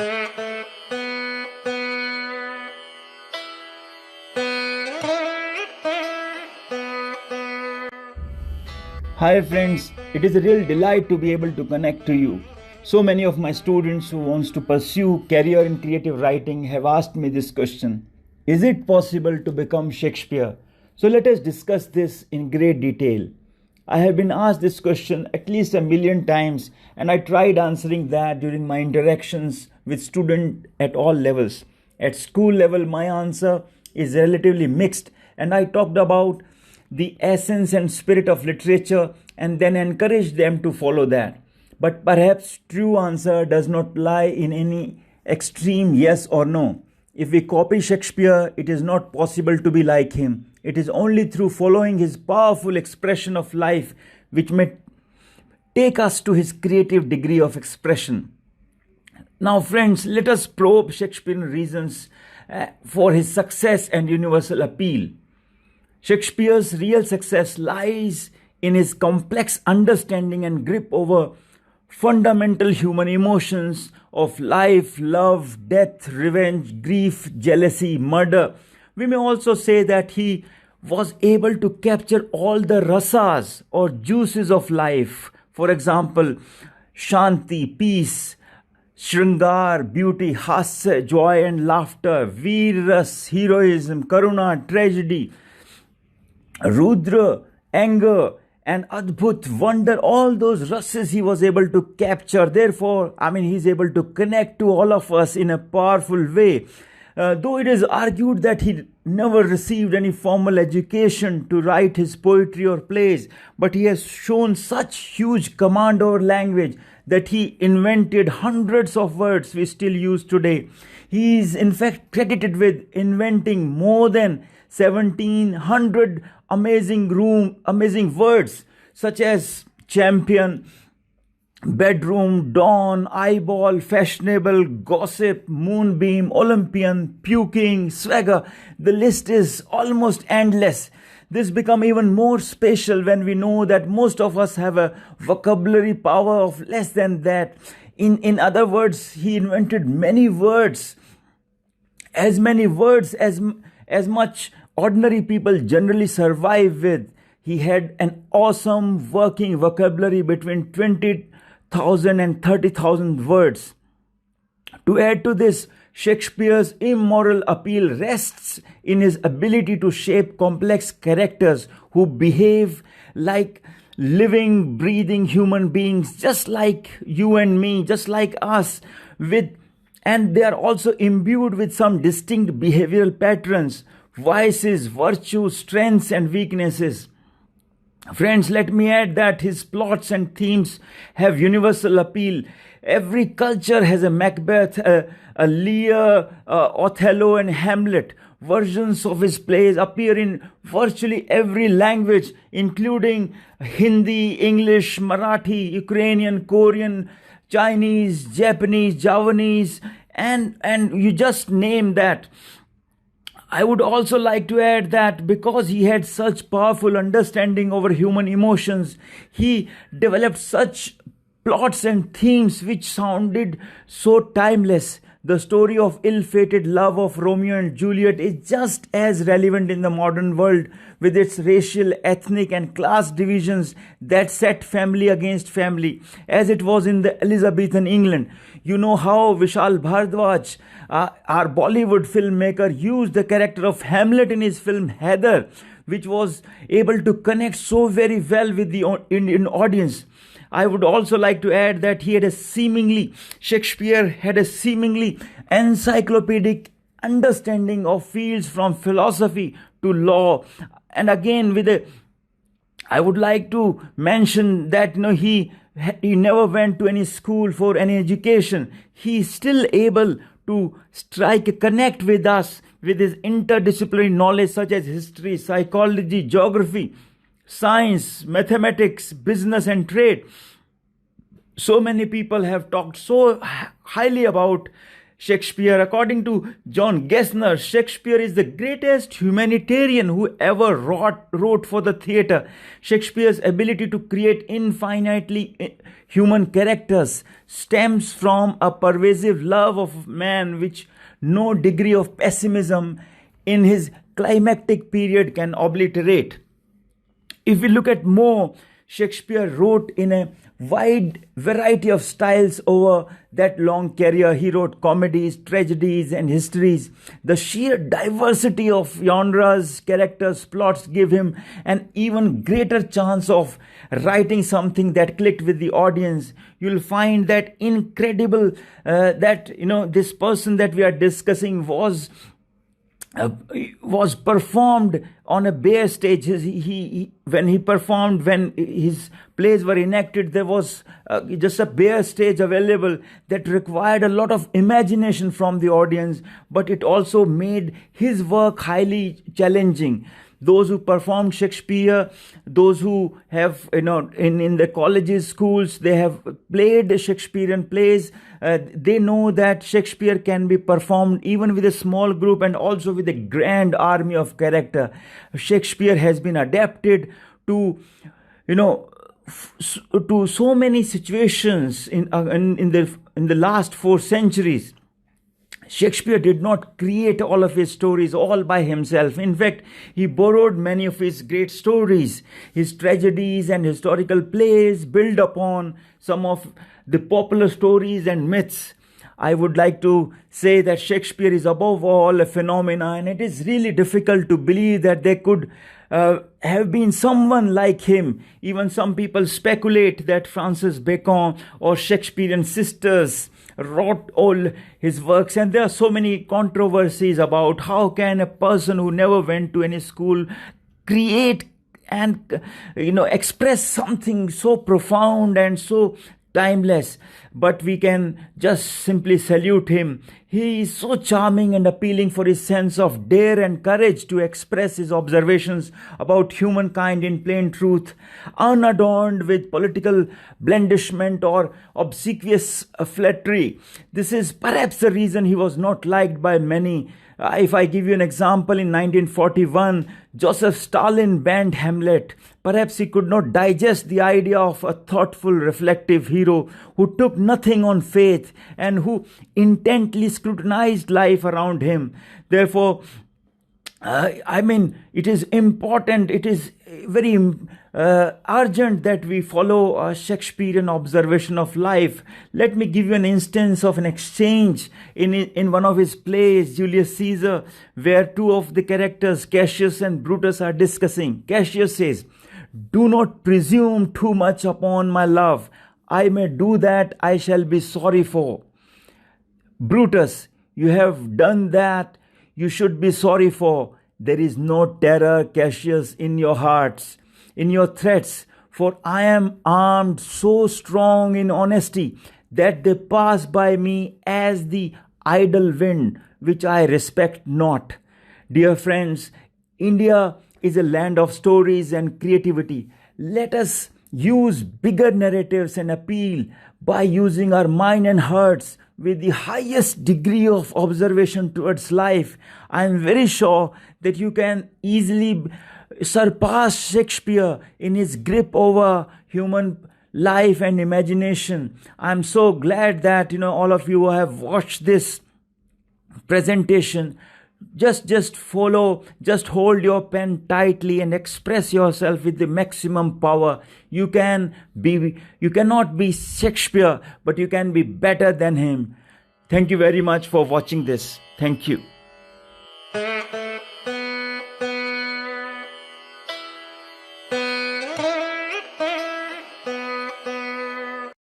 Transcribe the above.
Hi friends, it is a real delight to be able to connect to you. So many of my students who wants to pursue career in creative writing have asked me this question. Is it possible to become Shakespeare? So let us discuss this in great detail. I have been asked this question at least a million times, and I tried answering that during my interactions with students at all levels. At school level, my answer is relatively mixed, and I talked about the essence and spirit of literature and then encouraged them to follow that. But perhaps true answer does not lie in any extreme yes or no. If we copy Shakespeare, it is not possible to be like him. It is only through following his powerful expression of life which may take us to his creative degree of expression. Now, friends, let us probe Shakespearean reasons for his success and universal appeal. Shakespeare's real success lies in his complex understanding and grip over fundamental human emotions of life, love, death, revenge, grief, jealousy, murder. We may also say that he was able to capture all the rasas or juices of life. For example, Shanti, peace, Shringar, beauty, Hasya, joy and laughter, Veeras, heroism, Karuna, tragedy, Rudra, anger, and Adbhut, wonder, all those rases he was able to capture. Therefore, he's able to connect to all of us in a powerful way. Though it is argued that he never received any formal education to write his poetry or plays, but he has shown such huge command over language that he invented hundreds of words we still use today. He is in fact credited with inventing more than 1700 amazing words such as champion, bedroom, dawn, eyeball, fashionable, gossip, moonbeam, Olympian, puking, swagger. The list is almost endless. This becomes even more special when we know that most of us have a vocabulary power of less than that. In other words, he invented many words, as much ordinary people generally survive with. He had an awesome working vocabulary between 20,000 and 30,000 words. To add to this, Shakespeare's immoral appeal rests in his ability to shape complex characters who behave like living, breathing human beings, just like you and me, just like us, and they are also imbued with some distinct behavioral patterns, vices, virtues, strengths, and weaknesses. Friends, let me add that his plots and themes have universal appeal. Every culture has a Macbeth, a Lear, Othello, and Hamlet. Versions of his plays appear in virtually every language, including Hindi, English, Marathi, Ukrainian, Korean, Chinese, Japanese, Javanese, and you just name that. I would also like to add that because he had such powerful understanding over human emotions, he developed such plots and themes which sounded so timeless. The story of ill-fated love of Romeo and Juliet is just as relevant in the modern world, with its racial, ethnic, and class divisions that set family against family, as it was in the Elizabethan England. You know how Vishal Bhardwaj, our Bollywood filmmaker, used the character of Hamlet in his film Heather, which was able to connect so very well with the Indian audience. I would also like to add that Shakespeare had a seemingly encyclopedic understanding of fields from philosophy to law. And again, I would like to mention that he never went to any school for any education. He is still able to strike a connect with us with his interdisciplinary knowledge such as history, psychology, geography, science, mathematics, business, and trade. So many people have talked so highly about Shakespeare, according to John Gessner, Shakespeare is the greatest humanitarian who ever wrote for the theatre. Shakespeare's ability to create infinitely human characters stems from a pervasive love of man which no degree of pessimism in his climactic period can obliterate. If we look at Moore, Shakespeare wrote in a wide variety of styles over that long career. He wrote comedies, tragedies, and histories. The sheer diversity of genres, characters, plots give him an even greater chance of writing something that clicked with the audience. You'll find that incredible that this person that we are discussing was performed on a bare stage. When his plays were enacted, there was just a bare stage available that required a lot of imagination from the audience, but it also made his work highly challenging. Those who performed Shakespeare, those who have, in the colleges, schools, they have played Shakespearean plays, they know that Shakespeare can be performed even with a small group and also with a grand army of character. Shakespeare has been adapted to, to so many situations in the last 4 centuries. Shakespeare did not create all of his stories all by himself. In fact, he borrowed many of his great stories. His tragedies and historical plays build upon some of the popular stories and myths. I would like to say that Shakespeare is above all a phenomenon, and it is really difficult to believe that there could have been someone like him. Even some people speculate that Francis Bacon or Shakespearean sisters wrote all his works, and there are so many controversies about how can a person who never went to any school create and express something so profound and so timeless. But we can just simply salute him. He is so charming and appealing for his sense of dare and courage to express his observations about humankind in plain truth, unadorned with political blandishment or obsequious flattery. This is perhaps the reason he was not liked by many. If I give you an example, in 1941, Joseph Stalin banned Hamlet. Perhaps he could not digest the idea of a thoughtful, reflective hero who took nothing on faith and who intently scrutinized life around him. Therefore, it is important, it is very urgent that we follow a Shakespearean observation of life. Let me give you an instance of an exchange in one of his plays, Julius Caesar, where 2 of the characters, Cassius and Brutus, are discussing. Cassius says, "Do not presume too much upon my love. I may do that I shall be sorry for." Brutus, "You have done that you should be sorry for. There is no terror, Cassius, in your hearts, in your threats, for I am armed so strong in honesty that they pass by me as the idle wind, which I respect not." Dear friends, India is a land of stories and creativity. Let us use bigger narratives and appeal by using our mind and hearts with the highest degree of observation towards life. I am very sure that you can easily surpass Shakespeare in his grip over human life and imagination. I am so glad that all of you have watched this presentation. Just follow, just hold your pen tightly and express yourself with the maximum power. You cannot be Shakespeare, but you can be better than him. Thank you very much for watching this. Thank you.